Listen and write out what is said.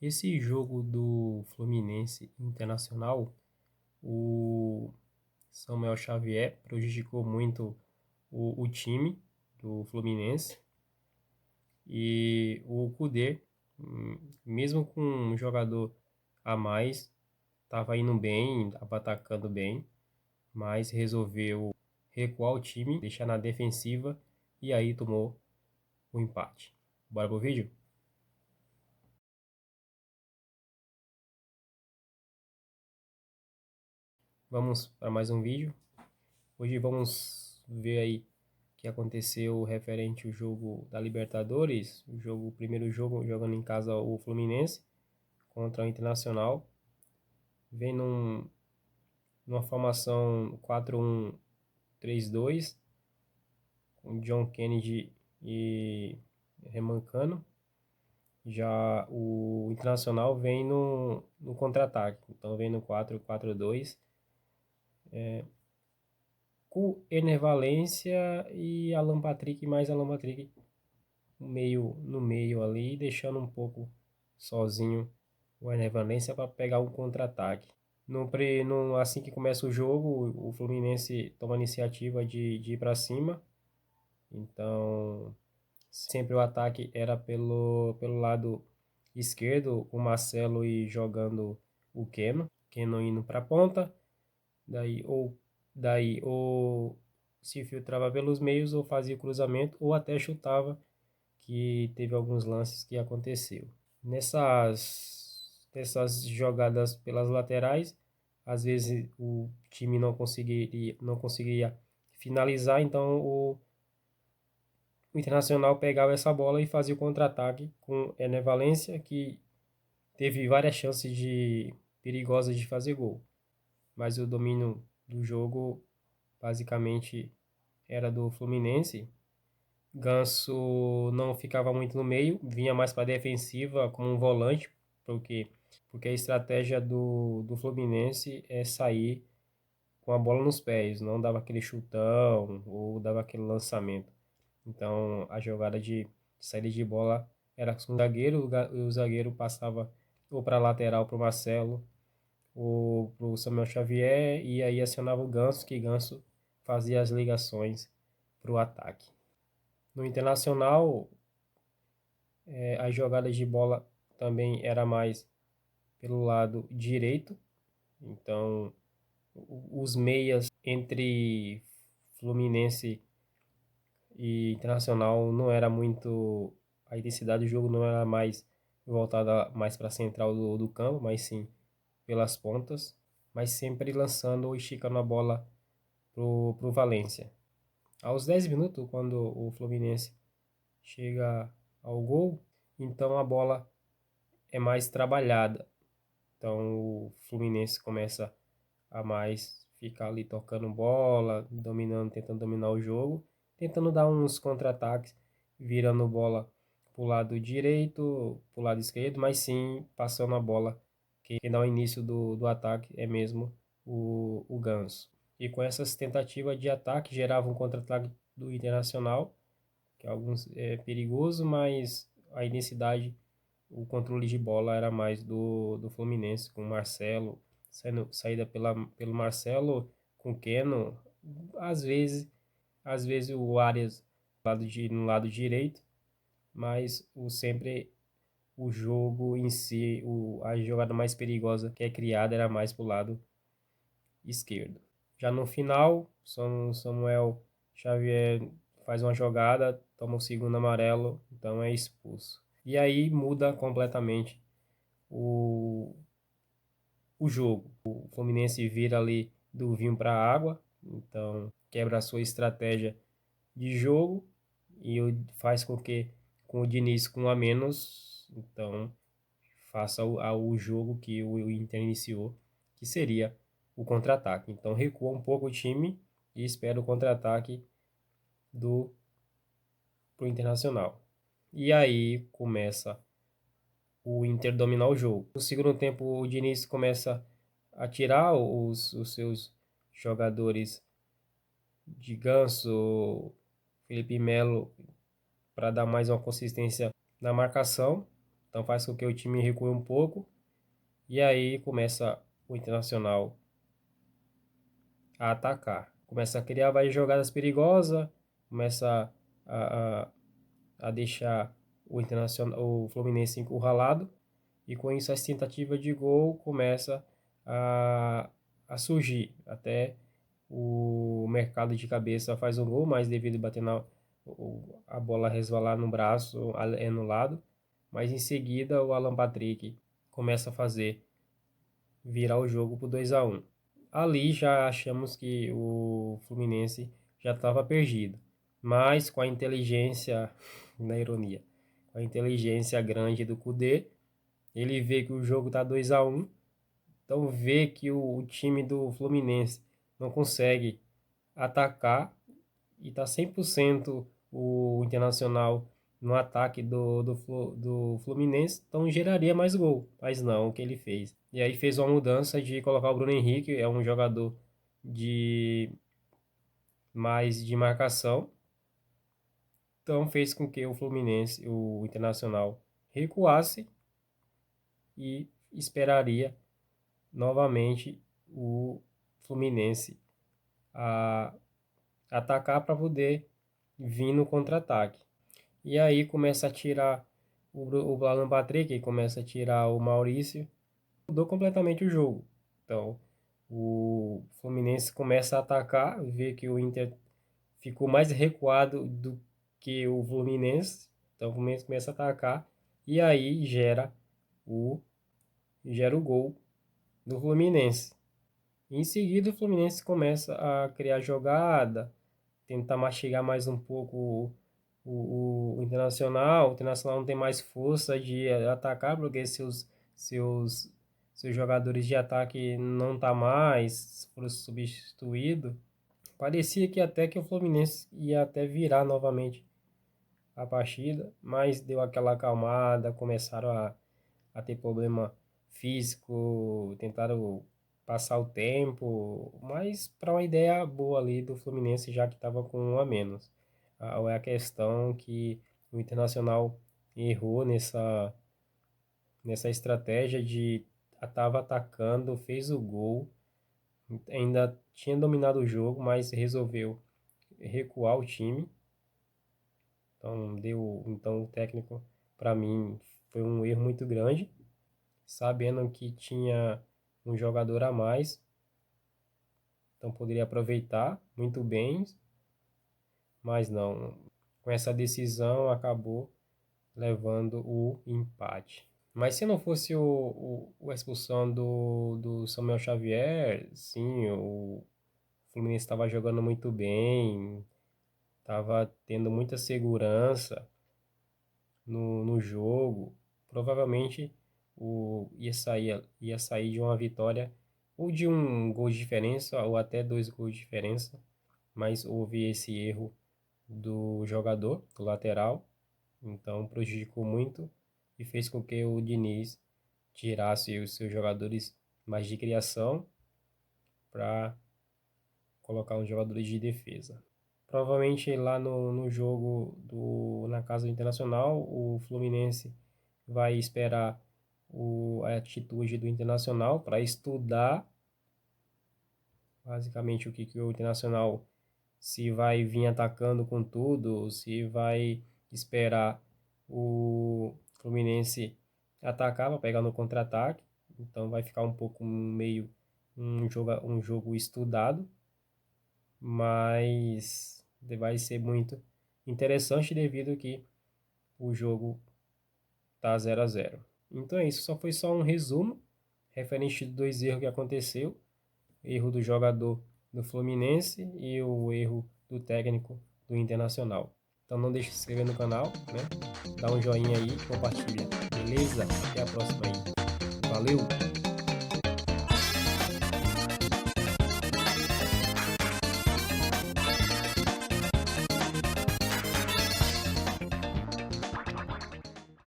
Esse jogo do Fluminense Internacional, o Samuel Xavier prejudicou muito o time do Fluminense e o Kudê, mesmo com um jogador a mais, estava indo bem, estava atacando bem, mas resolveu recuar o time, deixar na defensiva e aí tomou o empate. Bora pro vídeo? Vamos para mais um vídeo. Hoje vamos ver aí o que aconteceu referente ao jogo da Libertadores, o primeiro jogo jogando em casa o Fluminense contra o Internacional. Vem numa formação 4-1-3-2 com John Kennedy e Remancano. Já o Internacional vem no contra-ataque, então vem no 4-4-2 com Ener Valencia e Alan Patrick, mais Alan Patrick no meio ali, deixando um pouco sozinho o Ener Valencia para pegar um contra-ataque. Assim que começa o jogo, o Fluminense toma a iniciativa de ir para cima, então sempre o ataque era pelo lado esquerdo, o Marcelo e jogando o Keno indo para a ponta, daí ou se filtrava pelos meios ou fazia cruzamento ou até chutava, que teve alguns lances que aconteceu. Nessas jogadas pelas laterais, às vezes o time não conseguiria finalizar, então o Internacional pegava essa bola e fazia o contra-ataque com Ener Valencia, que teve várias chances perigosas de fazer gol, mas o domínio do jogo basicamente era do Fluminense. Ganso não ficava muito no meio, vinha mais para a defensiva como um volante, porque, porque a estratégia do Fluminense é sair com a bola nos pés, não dava aquele chutão ou dava aquele lançamento. Então a jogada de saída de bola era com o zagueiro, o zagueiro passava ou para a lateral para o Marcelo ou para o Samuel Xavier e aí acionava o Ganso, que Ganso fazia as ligações para o ataque. No Internacional, as jogadas de bola também era mais pelo lado direito, então os meias entre Fluminense e Internacional não era muito, a intensidade do jogo não era mais voltada mais para a central do campo, mas sim pelas pontas, mas sempre lançando ou esticando a bola pro Valência. Aos 10 minutos, quando o Fluminense chega ao gol, então a bola é mais trabalhada. Então o Fluminense começa a mais ficar ali tocando bola, dominando, tentando dominar o jogo, tentando dar uns contra-ataques, virando bola para o lado direito, para o lado esquerdo, mas sim passando a bola. Quem dá o início do ataque é mesmo o Ganso. E com essas tentativas de ataque gerava um contra-ataque do Internacional, que alguns é perigoso, mas a intensidade, o controle de bola era mais do Fluminense, com o Marcelo, saída pelo Marcelo, com o Keno, às vezes, às vezes o Arias no lado direito, mas sempre o jogo em si, a jogada mais perigosa que é criada era mais para o lado esquerdo. Já no final, Samuel Xavier faz uma jogada, toma o segundo amarelo, então é expulso. E aí muda completamente o, o jogo. O Fluminense vira ali do vinho para a água, então quebra a sua estratégia de jogo e faz com que com o Diniz com um a menos, então faça o jogo que o Inter iniciou, que seria o contra-ataque. Então recua um pouco o time e espera o contra-ataque do pro Internacional. E aí começa o Inter dominar o jogo. No segundo tempo, o Diniz começa a tirar os seus jogadores de Ganso, Felipe Melo, para dar mais uma consistência na marcação. Então faz com que o time recue um pouco e aí começa o Internacional a atacar. Começa a criar várias jogadas perigosas, começa a, a, a deixar o Fluminense encurralado e com isso as tentativas de gol começa a, a surgir. Até o mercado de cabeça faz um gol, mas devido a bater a bola resvalar no braço é anulado. Mas em seguida o Alan Patrick começa a fazer virar o jogo por 2-1. Ali já achamos que o Fluminense já estava perdido, mas com a inteligência, na ironia, com a inteligência grande do Kudê, ele vê que o jogo está 2-1, então vê que o time do Fluminense não consegue atacar e está 100% o Internacional no ataque do Fluminense, então geraria mais gol, mas não o que ele fez. E aí fez uma mudança de colocar o Bruno Henrique, é um jogador de mais de marcação, então fez com que o Fluminense, o Internacional, recuasse e esperaria novamente o Fluminense a atacar para poder vir no contra-ataque. E aí começa a tirar o Alan Patrick, começa a tirar o Maurício, mudou completamente o jogo. Então o Fluminense começa a atacar, vê que o Inter ficou mais recuado do que o Fluminense, então o Fluminense começa a atacar e aí gera o gol do Fluminense. Em seguida o Fluminense começa a criar jogada, tentar mastigar mais um pouco o Internacional. O Internacional não tem mais força de atacar porque seus, seus jogadores de ataque não tá mais, foram substituídos. Parecia que até que o Fluminense ia até virar novamente a partida, mas deu aquela acalmada, começaram a ter problema físico, tentaram passar o tempo, mas para uma ideia boa ali do Fluminense, já que estava com um a menos. A questão que o Internacional errou nessa estratégia de estava atacando, fez o gol, ainda tinha dominado o jogo, mas resolveu recuar o time. Então o técnico, para mim, foi um erro muito grande, sabendo que tinha um jogador a mais, então poderia aproveitar muito bem, mas não. Com essa decisão acabou levando o empate. Mas se não fosse a expulsão do Samuel Xavier, sim, o Fluminense estava jogando muito bem, estava tendo muita segurança no jogo. Provavelmente ia sair de uma vitória ou de um gol de diferença ou até 2 gols de diferença, mas houve esse erro do jogador, do lateral, então prejudicou muito e fez com que o Diniz tirasse os seus jogadores mais de criação para colocar uns jogadores de defesa. Provavelmente lá no jogo na Casa do Internacional, o Fluminense vai esperar a atitude do Internacional para estudar basicamente que o Internacional, se vai vir atacando com tudo, se vai esperar o Fluminense atacar para pegar no contra-ataque. Então vai ficar um pouco meio um jogo estudado, mas vai ser muito interessante devido que o jogo tá 0-0. Então é isso, foi só um resumo referente dos 2 erros que aconteceu, erro do jogador do Fluminense e o erro do técnico do Internacional. Então não deixe de se inscrever no canal, né? Dá um joinha aí, compartilha. Beleza? Até a próxima aí. Valeu!